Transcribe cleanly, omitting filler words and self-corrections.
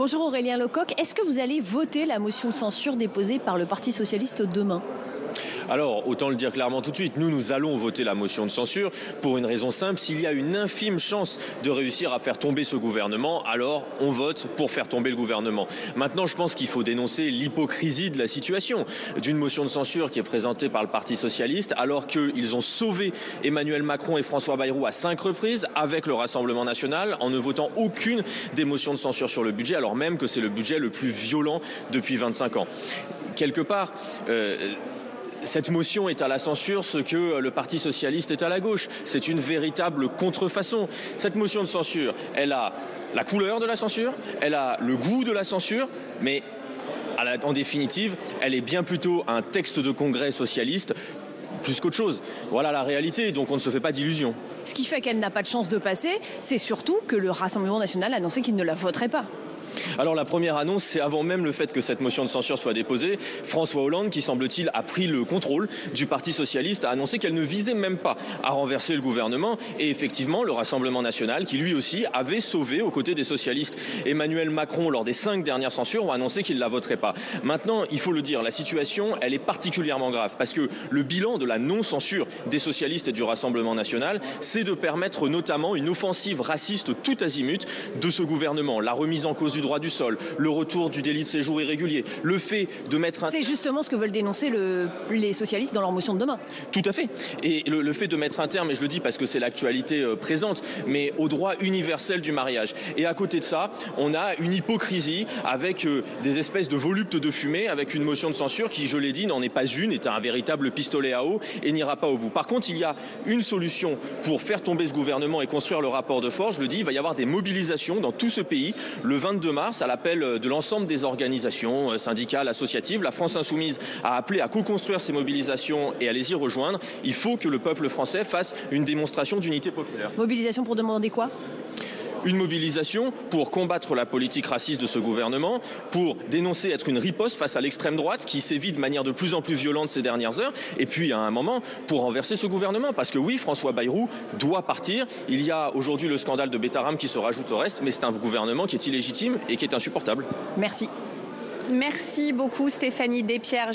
Bonjour Aurélien Lecoq, est-ce que vous allez voter la motion de censure déposée par le Parti socialiste demain ? Alors, autant le dire clairement tout de suite, nous allons voter la motion de censure pour une raison simple. S'il y a une infime chance de réussir à faire tomber ce gouvernement, alors on vote pour faire tomber le gouvernement. Maintenant, je pense qu'il faut dénoncer l'hypocrisie de la situation, d'une motion de censure qui est présentée par le Parti socialiste, alors qu'ils ont sauvé Emmanuel Macron et François Bayrou à 5 reprises avec le Rassemblement national en ne votant aucune des motions de censure sur le budget, alors même que c'est le budget le plus violent depuis 25 ans. Quelque part, cette motion est à la censure ce que le Parti socialiste est à la gauche. C'est une véritable contrefaçon. Cette motion de censure, elle a la couleur de la censure, elle a le goût de la censure, mais en définitive, elle est bien plutôt un texte de congrès socialiste plus qu'autre chose. Voilà la réalité, donc on ne se fait pas d'illusions. Ce qui fait qu'elle n'a pas de chance de passer, c'est surtout que le Rassemblement national a annoncé qu'il ne la voterait pas. Alors la première annonce, c'est avant même le fait que cette motion de censure soit déposée. François Hollande, qui semble-t-il a pris le contrôle du Parti socialiste, a annoncé qu'elle ne visait même pas à renverser le gouvernement. Et effectivement, le Rassemblement national, qui lui aussi avait sauvé aux côtés des socialistes Emmanuel Macron lors des 5 dernières censures, ont annoncé qu'il ne la voterait pas. Maintenant, il faut le dire, la situation, elle est particulièrement grave parce que le bilan de la non-censure des socialistes et du Rassemblement national, c'est de permettre notamment une offensive raciste tout azimut de ce gouvernement. La remise en cause du droit du sol, le retour du délit de séjour irrégulier, le fait de mettre un... C'est justement ce que veulent dénoncer les socialistes dans leur motion de demain. Tout à fait. Et le fait de mettre un terme, et je le dis parce que c'est l'actualité présente, mais au droit universel du mariage. Et à côté de ça, on a une hypocrisie avec des espèces de voluptes de fumée, avec une motion de censure qui, je l'ai dit, n'en est pas une, est un véritable pistolet à eau et n'ira pas au bout. Par contre, il y a une solution pour faire tomber ce gouvernement et construire le rapport de force. Je le dis, il va y avoir des mobilisations dans tout ce pays le 22 mars à l'appel de l'ensemble des organisations syndicales, associatives. La France insoumise a appelé à co-construire ces mobilisations et à les y rejoindre. Il faut que le peuple français fasse une démonstration d'unité populaire. Mobilisation pour demander quoi ? Une mobilisation pour combattre la politique raciste de ce gouvernement, pour dénoncer être une riposte face à l'extrême droite qui sévit de manière de plus en plus violente ces dernières heures, et puis à un moment pour renverser ce gouvernement. Parce que oui, François Bayrou doit partir. Il y a aujourd'hui le scandale de Betterham qui se rajoute au reste, mais c'est un gouvernement qui est illégitime et qui est insupportable. Merci. Merci beaucoup Stéphanie Despierres.